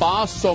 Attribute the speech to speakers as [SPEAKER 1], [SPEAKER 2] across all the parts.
[SPEAKER 1] $500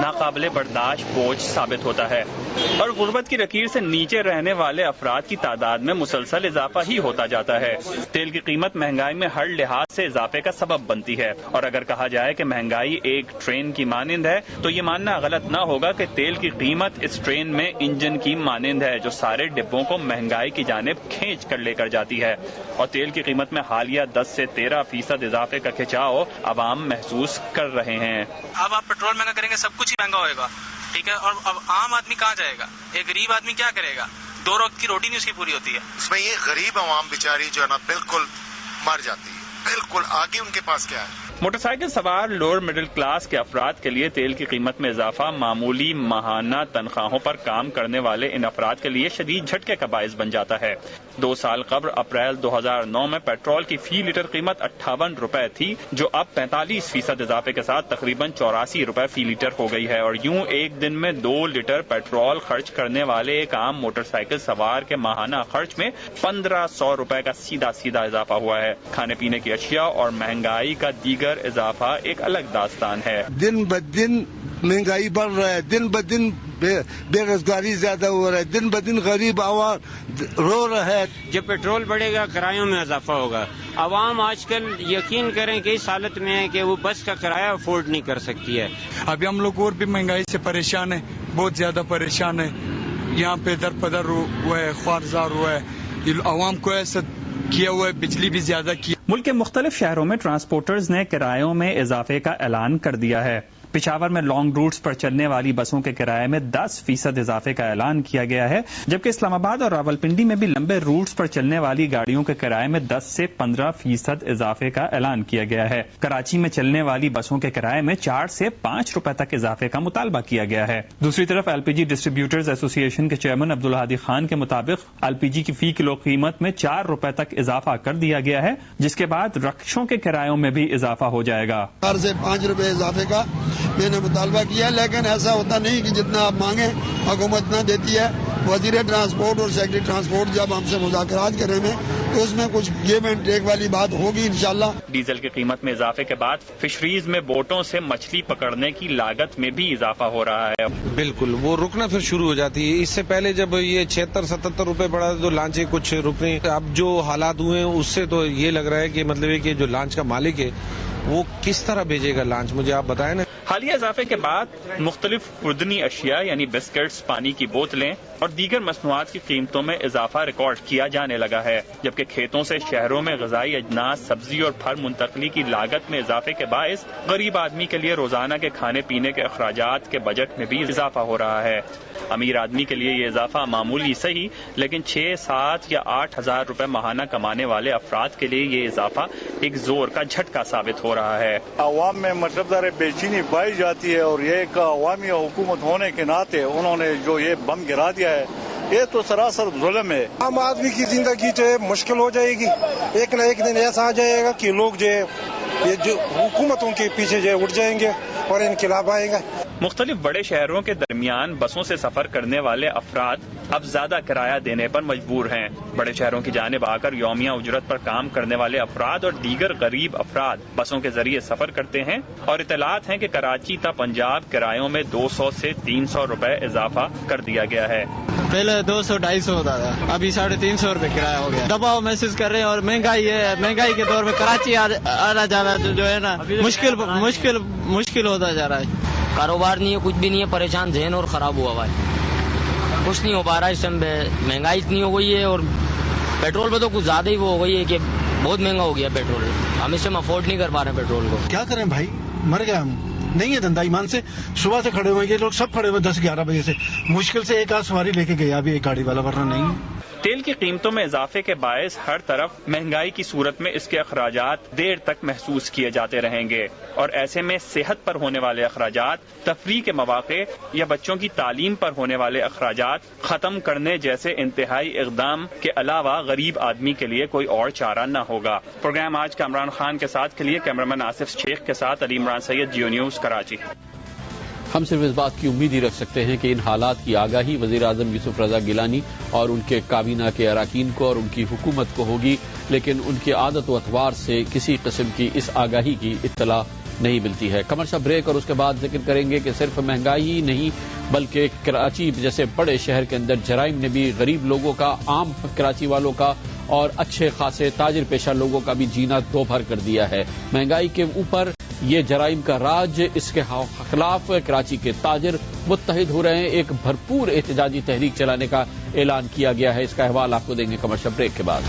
[SPEAKER 2] ناقابل برداشت بوجھ ثابت ہوتا ہے اور غربت کی لکیر سے نیچے رہنے والے افراد کی تعداد میں مسلسل اضافہ ہی ہوتا جاتا ہے۔ تیل کی قیمت مہنگائی میں ہر لحاظ سے اضافے کا سبب بنتی ہے اور اگر کہا جائے کہ مہنگائی ایک ٹرین کی مانند ہے تو یہ ماننا غلط نہ ہوگا کہ تیل کی قیمت اس ٹرین میں انجن کی مانند ہے جو سارے ڈبوں کو مہنگائی کی جانب کھینچ کر لے کر جاتی ہے اور تیل کی قیمت میں حالیہ 10 سے 13% اضافے کا کھچاؤ عوام محسوس کر رہے ہیں۔
[SPEAKER 3] اب آپ پیٹرول مہنگا کریں گے سب کچھ ہی مہنگا ہوئے گا، ٹھیک ہے، اور اب عام آدمی کہاں جائے گا؟ ایک غریب آدمی کیا کرے گا؟ 2 وقت کی روٹی نہیں اس کی پوری ہوتی ہے۔
[SPEAKER 4] اس میں یہ غریب عوام بیچاری جو ہے نا بالکل مر جاتی ہے، بالکل آگے ان کے پاس کیا ہے۔
[SPEAKER 2] موٹر سائیکل سوار لوور مڈل کلاس کے افراد کے لیے تیل کی قیمت میں اضافہ معمولی ماہانہ تنخواہوں پر کام کرنے والے ان افراد کے لیے شدید جھٹکے کا باعث بن جاتا ہے۔ 2 سال قبل اپریل 2009 میں پیٹرول کی فی لیٹر قیمت 58 روپے تھی جو اب 45% اضافے کے ساتھ تقریباً 84 روپے فی لیٹر ہو گئی ہے اور یوں ایک دن میں 2 لیٹر پیٹرول خرچ کرنے والے ایک عام موٹر سائیکل سوار کے ماہانہ خرچ میں 1500 روپے کا سیدھا اضافہ ہوا ہے۔ کھانے پینے کی اشیاء اور مہنگائی کا دیگر اضافہ ایک الگ داستان ہے۔
[SPEAKER 5] دن بدن مہنگائی بڑھ رہا ہے، دن بدن بے روزگاری زیادہ ہو رہا ہے، دن بدن غریب عوام رو رہا ہے۔
[SPEAKER 6] جب پیٹرول بڑھے گا کرایوں میں اضافہ ہوگا۔ عوام آج کل یقین کریں کہ اس حالت میں ہے کہ وہ بس کا کرایہ افورڈ نہیں کر سکتی ہے۔
[SPEAKER 7] ابھی ہم لوگ اور بھی مہنگائی سے پریشان ہیں، بہت زیادہ پریشان ہیں۔ یہاں پہ در پدر ہوا ہے، خوارزار ہوا ہے، عوام کو ایسا کیا ہوا ہے، بجلی بھی زیادہ کی۔
[SPEAKER 2] ملک کے مختلف شہروں میں ٹرانسپورٹرز نے کرایوں میں اضافے کا اعلان کر دیا ہے۔ پشاور میں لانگ روٹس پر چلنے والی بسوں کے کرائے میں 10% اضافے کا اعلان کیا گیا ہے جبکہ اسلام آباد اور راولپنڈی میں بھی لمبے روٹس پر چلنے والی گاڑیوں کے کرائے میں 10 سے 15% اضافے کا اعلان کیا گیا ہے۔ کراچی میں چلنے والی بسوں کے کرائے میں 4 سے 5 روپے تک اضافے کا مطالبہ کیا گیا ہے۔ دوسری طرف ایل پی جی ڈسٹریبیوٹرز ایسوسی ایشن کے چیئرمین عبدالہادی خان کے مطابق ایل پی جی کی فی کلو قیمت میں 4 روپے تک اضافہ کر دیا گیا ہے جس کے بعد رکشوں کے کرایوں میں بھی اضافہ ہو جائے گا۔
[SPEAKER 5] 4 سے 5 روپے اضافے کا میں نے مطالبہ کیا ہے، لیکن ایسا ہوتا نہیں کہ جتنا آپ مانگیں حکومت نہ دیتی ہے۔ وزیر ٹرانسپورٹ اور سیکرٹری ٹرانسپورٹ جب ہم سے مذاکرات کریں گے تو اس میں کچھ گیو اینڈ ٹیک والی بات ہوگی انشاءاللہ۔
[SPEAKER 2] ڈیزل کی قیمت میں اضافے کے بعد فشریز میں بوٹوں سے مچھلی پکڑنے کی لاگت میں بھی اضافہ ہو رہا ہے۔
[SPEAKER 8] بالکل وہ رکنا پھر شروع ہو جاتی ہے۔ اس سے پہلے جب یہ 76-77 روپے بڑھا تو لانچیں کچھ رکنے، اب جو حالات ہوئے ہیں اس سے تو یہ لگ رہا ہے کہ مطلب ہے کہ جو لانچ کا مالک ہے وہ کس طرح بھیجے گا لانچ، مجھے آپ بتائیں نا۔
[SPEAKER 2] حالیہ اضافے کے بعد مختلف خوردنی اشیاء یعنی بسکٹس، پانی کی بوتلیں اور دیگر مصنوعات کی قیمتوں میں اضافہ ریکارڈ کیا جانے لگا ہے جبکہ کھیتوں سے شہروں میں غذائی اجناس، سبزی اور پھل منتقلی کی لاگت میں اضافے کے باعث غریب آدمی کے لیے روزانہ کے کھانے پینے کے اخراجات کے بجٹ میں بھی اضافہ ہو رہا ہے۔ امیر آدمی کے لیے یہ اضافہ معمولی صحیح لیکن 6, 7 یا 8 ہزار روپے ماہانہ کمانے والے افراد کے لیے یہ اضافہ ایک زور کا جھٹکا ثابت ہو رہا ہے۔
[SPEAKER 9] عوام میں مطلب دار بے چینی پائی جاتی ہے اور یہ ایک عوامی حکومت ہونے کے ناطے انہوں نے جو یہ بم گرا دیا ہے یہ تو سراسر ظلم ہے۔
[SPEAKER 10] عام آدمی کی زندگی جو ہے مشکل ہو جائے گی، ایک نہ ایک دن ایسا آ جائے گا کہ لوگ جو ہے یہ جو حکومتوں کے پیچھے جو ہے اٹھ جائیں گے اور انقلاب آئے گا۔
[SPEAKER 2] مختلف بڑے شہروں کے درمیان بسوں سے سفر کرنے والے افراد اب زیادہ کرایہ دینے پر مجبور ہیں۔ بڑے شہروں کی جانب آ کر یومیہ اجرت پر کام کرنے والے افراد اور دیگر غریب افراد بسوں کے ذریعے سفر کرتے ہیں اور اطلاعات ہیں کہ کراچی تا پنجاب کرایوں میں 200 سے 300 روپے اضافہ کر دیا گیا ہے۔
[SPEAKER 11] پہلے 200-250 ہوتا تھا، ابھی 350 روپے کرایہ ہو گیا۔ دباؤ محسوس کر رہے ہیں اور مہنگائی ہے، مہنگائی کے دور میں کراچی آنا جانا جو ہے نا مشکل ہوتا جا رہا ہے۔
[SPEAKER 12] کاروبار نہیں ہے، کچھ بھی نہیں ہے، پریشان ذہن اور خراب ہوا ہے، کچھ نہیں ہو پا رہا ہے۔ اس ٹائم پہ مہنگائی اتنی ہو گئی ہے اور پیٹرول پہ تو کچھ زیادہ ہی وہ ہو گئی ہے کہ بہت مہنگا ہو گیا پیٹرول، ہم اس ٹائم افورڈ نہیں کر پا رہے ہیں پیٹرول کو۔
[SPEAKER 13] کیا کریں بھائی، مر گیا ہم، نہیں ہے دھندا ایمان سے۔ صبح سے کھڑے ہوئے یہ لوگ سب کھڑے ہوئے 10-11 بجے سے، مشکل سے ایک آدھ سواری لے کے گیا ابھی ایک گاڑی والا، ورنہ نہیں۔
[SPEAKER 2] تیل کی قیمتوں میں اضافے کے باعث ہر طرف مہنگائی کی صورت میں اس کے اخراجات دیر تک محسوس کیے جاتے رہیں گے اور ایسے میں صحت پر ہونے والے اخراجات، تفریح کے مواقع یا بچوں کی تعلیم پر ہونے والے اخراجات ختم کرنے جیسے انتہائی اقدام کے علاوہ غریب آدمی کے لیے کوئی اور چارہ نہ ہوگا۔ پروگرام آج کا عمران خان کے ساتھ کے لیے کیمرامین آصف شیخ کے ساتھ علی عمران سید، جیو نیوز، کراچی۔
[SPEAKER 1] ہم صرف اس بات کی امید ہی رکھ سکتے ہیں کہ ان حالات کی آگاہی وزیر اعظم یوسف رضا گیلانی اور ان کے کابینہ کے اراکین کو اور ان کی حکومت کو ہوگی، لیکن ان کی عادت و اطوار سے کسی قسم کی اس آگاہی کی اطلاع نہیں ملتی ہے۔ کمرشل بریک اور اس کے بعد ذکر کریں گے کہ صرف مہنگائی ہی نہیں بلکہ کراچی جیسے بڑے شہر کے اندر جرائم نے بھی غریب لوگوں کا، عام کراچی والوں کا اور اچھے خاصے تاجر پیشہ لوگوں کا بھی جینا دو بھر کر دیا ہے۔ مہنگائی کے اوپر یہ جرائم کا راج، اس کے خلاف کراچی کے تاجر متحد ہو رہے ہیں۔ ایک بھرپور احتجاجی تحریک چلانے کا اعلان کیا گیا ہے۔ اس کا احوال آپ کو دیں گے کمرشل بریک کے بعد۔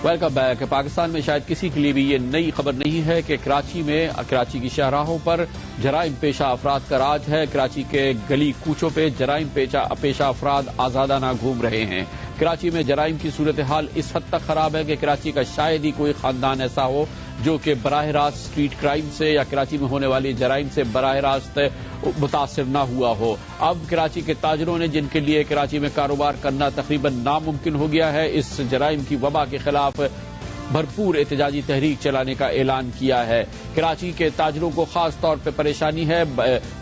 [SPEAKER 1] Welcome back. پاکستان میں شاید کسی کے لیے بھی یہ نئی خبر نہیں ہے کہ کراچی کی شاہراہوں پر جرائم پیشہ افراد کا راج ہے۔ کراچی کے گلی کوچوں پہ جرائم پیشہ افراد آزادانہ گھوم رہے ہیں۔ کراچی میں جرائم کی صورتحال اس حد تک خراب ہے کہ کراچی کا شاید ہی کوئی خاندان ایسا ہو جو کہ براہ راست اسٹریٹ کرائم سے یا کراچی میں ہونے والی جرائم سے براہ راست متاثر نہ ہوا ہو۔ اب کراچی کے تاجروں نے جن کے لیے کراچی میں کاروبار کرنا تقریباً ناممکن ہو گیا ہے، اس جرائم کی وبا کے خلاف بھرپور احتجاجی تحریک چلانے کا اعلان کیا ہے۔ کراچی کے تاجروں کو خاص طور پہ پریشانی ہے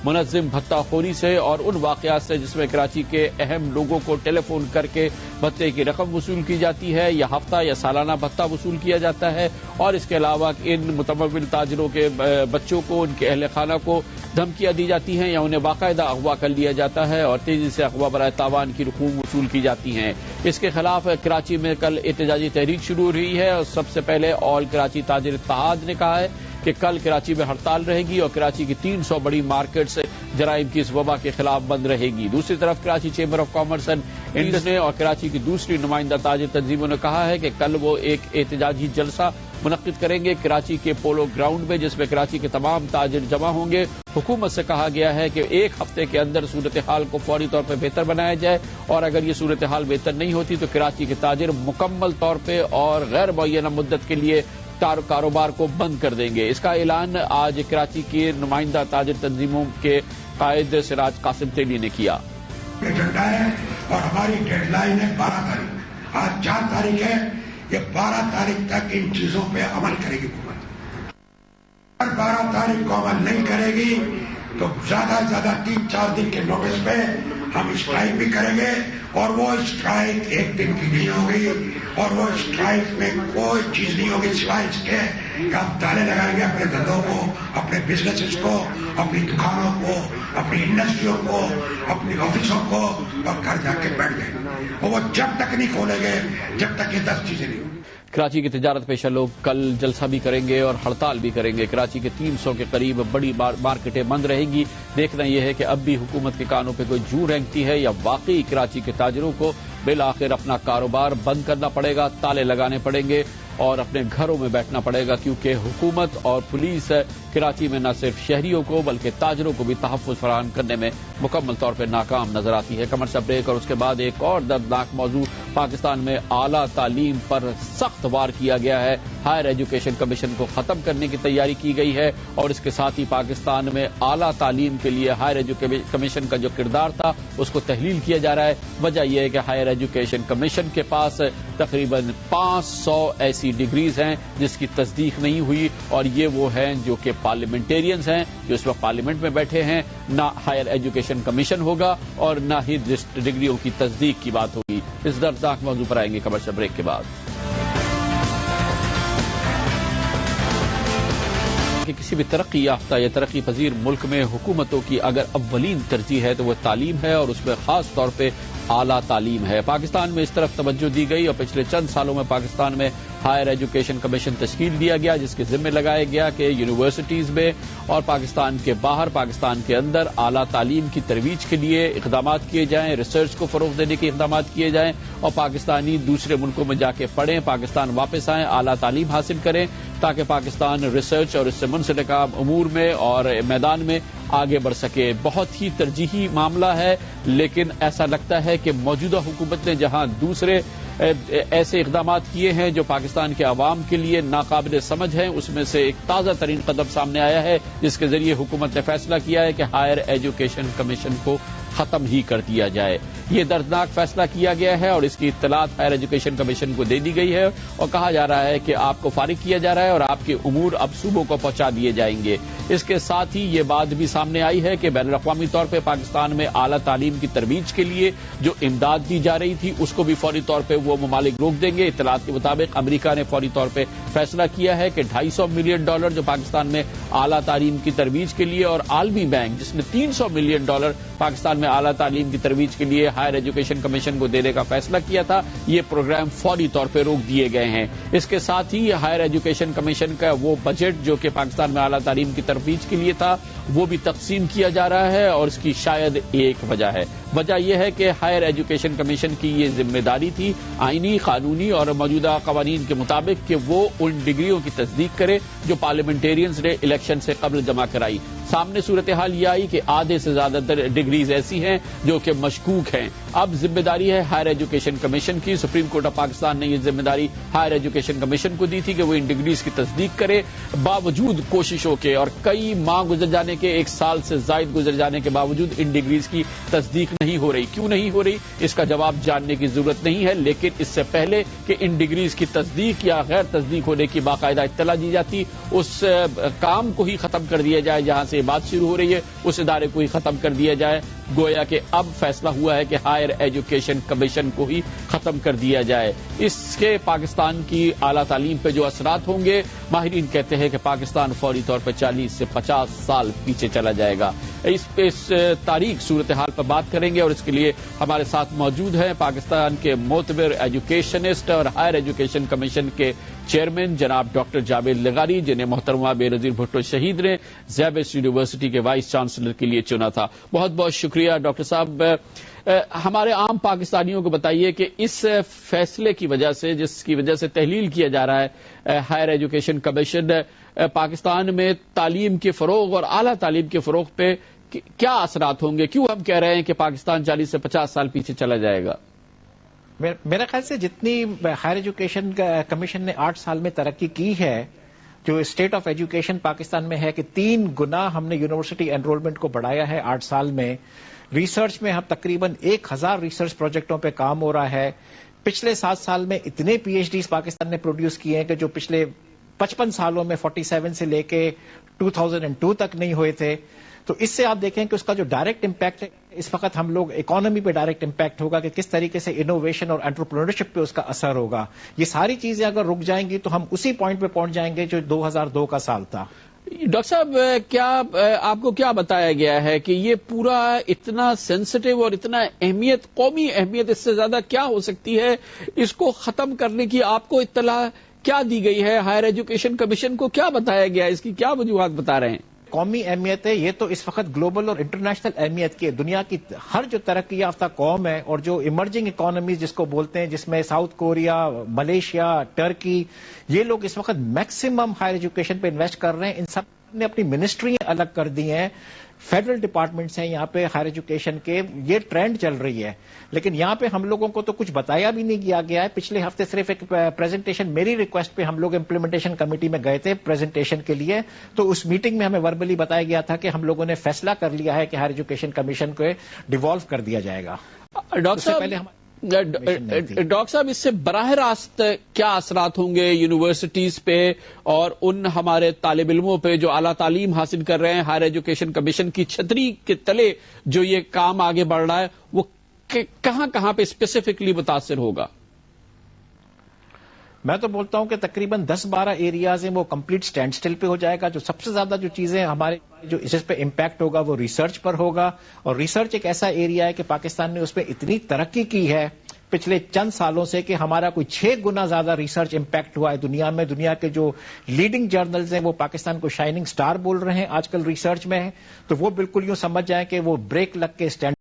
[SPEAKER 1] منظم بھتہ خوری سے اور ان واقعات سے جس میں کراچی کے اہم لوگوں کو ٹیلی فون کر کے بھتے کی رقم وصول کی جاتی ہے یا ہفتہ یا سالانہ بھتہ وصول کیا جاتا ہے، اور اس کے علاوہ ان متمول تاجروں کے بچوں کو، ان کے اہل خانہ کو دھمکیاں دی جاتی ہیں یا انہیں باقاعدہ اغوا کر لیا جاتا ہے اور تیزی سے اغوا برائے تاوان کی رقوم وصول کی جاتی ہیں۔ اس کے خلاف کراچی میں کل احتجاجی تحریک شروع ہو رہی ہے اور سب سے پہلے آل کراچی تاجر اتحاد نے کہا ہے کہ کل کراچی میں ہڑتال رہے گی اور کراچی کی 300 بڑی مارکیٹس جرائم کی اس وبا کے خلاف بند رہے گی۔ دوسری طرف Karachi chamber of commerce and industry نے اور کراچی کی دوسری نمائندہ تاجر تنظیموں نے کہا ہے کہ کل وہ ایک احتجاجی جلسہ منعقد کریں گے کراچی کے پولو گراؤنڈ میں، جس میں کراچی کے تمام تاجر جمع ہوں گے۔ حکومت سے کہا گیا ہے کہ ایک ہفتے کے اندر صورتحال کو فوری طور پہ بہتر بنایا جائے اور اگر یہ صورتحال بہتر نہیں ہوتی تو کراچی کے تاجر مکمل طور پہ اور غیر معینہ مدت کے لیے کاروبار کو بند کر دیں گے۔ اس کا اعلان آج کراچی کی نمائندہ تاجر تنظیموں کے قائد سراج قاسم تیلی نے کیا۔
[SPEAKER 14] ایجنڈا ہے اور ہماری ڈیڈ لائن ہے 12 تاریخ، آج 4 تاریخ ہے، یہ 12 تاریخ تک ان چیزوں پہ عمل کرے گی حکومت۔ اگر 12 تاریخ کو عمل نہیں کرے گی تو زیادہ سے زیادہ 3-4 دن کے نوٹس پہ ہم اسٹرائک بھی کریں گے اور وہ اسٹرائک ایک دن کی نہیں ہوگی اور وہ اسٹرائک میں کوئی چیز نہیں ہوگی سوائے اس کے کہ ہم تالے لگائیں گے اپنے دھندوں کو، اپنے بزنسز کو، اپنی دکانوں کو، اپنی انڈسٹریوں کو، اپنی آفسوں کو، اور گھر جا کے بیٹھ جائیں گے اور وہ جب تک نہیں کھولیں گے جب تک یہ 10 چیزیں نہیں ہوں۔
[SPEAKER 1] کراچی کے تجارت پیشہ لوگ کل جلسہ بھی کریں گے اور ہڑتال بھی کریں گے۔ کراچی کے 300 کے قریب بڑی مارکیٹیں بند رہیں گی۔ دیکھنا یہ ہے کہ اب بھی حکومت کے کانوں پہ کوئی جو رینگتی ہے یا واقعی کراچی کے تاجروں کو بالآخر اپنا کاروبار بند کرنا پڑے گا، تالے لگانے پڑیں گے اور اپنے گھروں میں بیٹھنا پڑے گا، کیونکہ حکومت اور پولیس کراچی میں نہ صرف شہریوں کو بلکہ تاجروں کو بھی تحفظ فراہم کرنے میں مکمل طور پر ناکام نظر آتی ہے۔ کمرشل بریک اور اس کے بعد ایک اور دردناک موضوع، پاکستان میں اعلیٰ تعلیم پر سخت وار کیا گیا ہے۔ ہائر ایجوکیشن کمیشن کو ختم کرنے کی تیاری کی گئی ہے اور اس کے ساتھ ہی پاکستان میں اعلیٰ تعلیم کے لیے ہائر ایجوکیشن کمیشن کا جو کردار تھا اس کو تحلیل کیا جا رہا ہے۔ وجہ یہ ہے کہ ہائر ایجوکیشن کمیشن کے پاس تقریباً 500 ایسی ڈگریز ہیں جس کی تصدیق نہیں ہوئی اور یہ وہ ہیں جو کہ پارلیمنٹیرینز ہیں جو اس وقت پارلیمنٹ میں بیٹھے ہیں۔ نہ ہائر ایجوکیشن کمیشن ہوگا اور نہ ہی ڈگریوں کی تصدیق کی بات ہوگی۔ اس دردناک موضوع پر آئیں گے کمرشل بریک کے بعد۔ کہ کسی بھی ترقی یافتہ یا ترقی پذیر ملک میں حکومتوں کی اگر اولین ترجیح ہے تو وہ تعلیم ہے اور اس میں خاص طور پہ اعلیٰ تعلیم ہے۔ پاکستان میں اس طرف توجہ دی گئی اور پچھلے چند سالوں میں پاکستان میں ہائر ایجوکیشن کمیشن تشکیل دیا گیا جس کے ذمہ لگایا گیا کہ یونیورسٹیز میں اور پاکستان کے باہر، پاکستان کے اندر اعلیٰ تعلیم کی ترویج کے لیے اقدامات کیے جائیں، ریسرچ کو فروغ دینے کے اقدامات کیے جائیں اور پاکستانی دوسرے ملکوں میں جا کے پڑھیں، پاکستان واپس آئیں، اعلیٰ تعلیم حاصل کریں تاکہ پاکستان ریسرچ اور اس سے منسلک امور میں اور میدان میں آگے بڑھ سکے۔ بہت ہی ترجیحی معاملہ ہے، لیکن ایسا لگتا ہے کہ موجودہ حکومت نے جہاں دوسرے ایسے اقدامات کیے ہیں جو پاکستان کے عوام کے لیے ناقابل سمجھ ہیں، اس میں سے ایک تازہ ترین قدم سامنے آیا ہے جس کے ذریعے حکومت نے فیصلہ کیا ہے کہ ہائر ایجوکیشن کمیشن کو ختم ہی کر دیا جائے۔ یہ دردناک فیصلہ کیا گیا ہے اور اس کی اطلاعات ہائر ایجوکیشن کمیشن کو دے دی گئی ہے اور کہا جا رہا ہے کہ آپ کو فارغ کیا جا رہا ہے اور آپ کے امور اب صوبوں کو پہنچا دیے جائیں گے۔ اس کے ساتھ ہی یہ بات بھی سامنے آئی ہے کہ بین الاقوامی طور پہ پاکستان میں اعلیٰ تعلیم کی ترویج کے لیے جو امداد دی جا رہی تھی اس کو بھی فوری طور پہ وہ ممالک روک دیں گے۔ اطلاعات کے مطابق امریکہ نے فوری طور پہ فیصلہ کیا ہے کہ $250 ملین جو پاکستان میں اعلیٰ تعلیم کی ترویج کے لیے، اور عالمی بینک جس نے $300 ملین پاکستان میں اعلیٰ تعلیم کی ترویج کے لیے ہائر ایجوکیشن کمیشن کو دینے کا فیصلہ کیا تھا، یہ پروگرام فوری طور پہ روک دیے گئے ہیں۔ اس کے ساتھ ہی ہائر ایجوکیشن کمیشن کا وہ بجٹ جو کہ پاکستان میں اعلیٰ تعلیم کی ترویج کے لیے تھا وہ بھی تقسیم کیا جا رہا ہے، اور اس کی شاید ایک وجہ ہے۔ وجہ یہ ہے کہ ہائر ایجوکیشن کمیشن کی یہ ذمہ داری تھی آئینی، قانونی اور موجودہ قوانین کے مطابق کہ وہ ان ڈگریوں کی تصدیق کرے جو پارلیمنٹیرینز نے الیکشن سے قبل جمع کرائی۔ سامنے صورتحال یہ آئی کہ آدھے سے زیادہ ڈگریز ایسی ہیں جو کہ مشکوک ہیں۔ اب ذمہ داری ہے ہائر ایجوکیشن کمیشن کی۔ سپریم کورٹ آف پاکستان نے یہ ذمہ داری ہائر ایجوکیشن کمیشن کو دی تھی کہ وہ ان ڈگریز کی تصدیق کرے، باوجود کوششوں کے اور کئی ماہ گزر جانے کے، 1 سال سے زائد گزر جانے کے باوجود ان ڈگریز کی تصدیق نہیں ہو رہی۔ کیوں نہیں ہو رہی اس کا جواب جاننے کی ضرورت نہیں ہے، لیکن اس سے پہلے کہ ان ڈگریز کی تصدیق یا غیر تصدیق ہونے کی باقاعدہ اطلاع دی جاتی، اس کام کو ہی ختم کر دیا جائے جہاں سے بات شروع ہو رہی ہے، اس ادارے کو ہی ختم کر دیا جائے۔ گویا کہ اب فیصلہ ہوا ہے کہ ہائر ایجوکیشن کمیشن کو ہی ختم کر دیا جائے۔ اس کے پاکستان کی اعلیٰ تعلیم پہ جو اثرات ہوں گے، ماہرین کہتے ہیں کہ پاکستان فوری طور پر 40 سے 50 سال پیچھے چلا جائے گا۔ اس تاریخ صورتحال پر بات کریں گے اور اس کے لیے ہمارے ساتھ موجود ہیں پاکستان کے معتبر ایجوکیشنسٹ اور ہائر ایجوکیشن کمیشن کے چیئرمین جناب ڈاکٹر جاوید لغاری، جنہیں محترمہ بے نظیر بھٹو شہید نے زیبس یونیورسٹی کے وائس چانسلر کے لیے چنا تھا۔ بہت بہت شکریہ ڈاکٹر صاحب۔ ہمارے عام پاکستانیوں کو بتائیے کہ اس فیصلے کی وجہ سے، جس کی وجہ سے تحلیل کیا جا رہا ہے ہائر ایجوکیشن کمیشن، پاکستان میں تعلیم کے فروغ اور اعلیٰ تعلیم کے فروغ پہ کیا اثرات ہوں گے؟ کیوں ہم کہہ رہے ہیں کہ پاکستان 40 سے 50 سال پیچھے چلا جائے گا؟
[SPEAKER 15] میرے خیال سے جتنی ہائر ایجوکیشن کمیشن نے 8 سال میں ترقی کی ہے، جو اسٹیٹ آف ایجوکیشن پاکستان میں ہے کہ 3 گنا ہم نے یونیورسٹی انرولمنٹ کو بڑھایا ہے 8 سال میں۔ ریسرچ میں ہم تقریباً 1000 ریسرچ پروجیکٹوں پہ کام ہو رہا ہے۔ پچھلے 7 سال میں اتنے پی ایچ ڈیز پاکستان نے پروڈیوس کیے ہیں کہ جو پچھلے 55 سالوں میں 47 سے لے کے 2002 تک نہیں ہوئے تھے۔ تو اس سے آپ دیکھیں کہ اس کا جو ڈائریکٹ امپیکٹ ہے، اس وقت ہم لوگ اکانومی پہ ڈائریکٹ امپیکٹ ہوگا کہ کس طریقے سے انوویشن اور انٹرپرینورشپ پہ اس کا اثر ہوگا۔ یہ ساری چیزیں اگر رک جائیں گی تو ہم اسی پوائنٹ پہ پہنچ جائیں گے جو 2002 کا سال تھا۔
[SPEAKER 1] ڈاکٹر صاحب، کیا آپ کو کیا بتایا گیا ہے کہ یہ پورا اتنا سینسٹیو اور اتنا اہمیت، قومی اہمیت اس سے زیادہ کیا ہو سکتی ہے؟ اس کو ختم کرنے کی آپ کو اطلاع کیا دی گئی ہے؟ ہائر ایجوکیشن کمیشن کو کیا بتایا گیا؟ اس کی کیا وجوہات بتا رہے ہیں؟
[SPEAKER 15] قومی اہمیت ہے، یہ تو اس وقت گلوبل اور انٹرنیشنل اہمیت کی ہے۔ دنیا کی ہر جو ترقی یافتہ قوم ہے اور جو ایمرجنگ اکانومیز جس کو بولتے ہیں، جس میں ساؤتھ کوریا، ملیشیا، ٹرکی، یہ لوگ اس وقت میکسیمم ہائر ایجوکیشن پہ انویسٹ کر رہے ہیں۔ ان سب نے اپنی منسٹری الگ کر دی ہیں، فیڈرل ڈپارٹمنٹس ہیں یہاں پہ ہائر ایجوکیشن کے، یہ ٹرینڈ چل رہی ہے۔ لیکن یہاں پہ ہم لوگوں کو تو کچھ بتایا بھی نہیں کیا گیا ہے۔ پچھلے ہفتے صرف ایک پریزنٹیشن میری ریکویسٹ پہ ہم لوگ امپلیمنٹیشن کمیٹی میں گئے تھے پریزنٹیشن کے لیے، تو اس میٹنگ میں ہمیں وربلی بتایا گیا تھا کہ ہم لوگوں نے فیصلہ کر لیا ہے کہ ہائر ایجوکیشن کمیشن کو ڈیوالو کر دیا جائے گا۔
[SPEAKER 1] ڈاکٹر صاحب، اس سے براہ راست کیا اثرات ہوں گے یونیورسٹیز پہ اور ان ہمارے طالب علموں پہ جو اعلیٰ تعلیم حاصل کر رہے ہیں؟ ہائر ایجوکیشن کمیشن کی چھتری کے تلے جو یہ کام آگے بڑھ رہا ہے، وہ کہاں کہاں پہ اسپیسیفکلی متاثر ہوگا؟
[SPEAKER 15] میں تو بولتا ہوں کہ تقریباً 10-12 ایریاز ہیں وہ کمپلیٹ سٹینڈ سٹل پہ ہو جائے گا۔ جو سب سے زیادہ جو چیزیں ہمارے جو اس پہ امپیکٹ ہوگا وہ ریسرچ پر ہوگا، اور ریسرچ ایک ایسا ایریا ہے کہ پاکستان نے اس پہ اتنی ترقی کی ہے پچھلے چند سالوں سے کہ ہمارا کوئی 6 گنا زیادہ ریسرچ امپیکٹ ہوا ہے دنیا میں۔ دنیا کے جو لیڈنگ جرنلز ہیں وہ پاکستان کو شائننگ سٹار بول رہے ہیں آج کل ریسرچ میں، تو وہ بالکل یوں سمجھ جائیں کہ وہ بریک لگ کے اسٹینڈ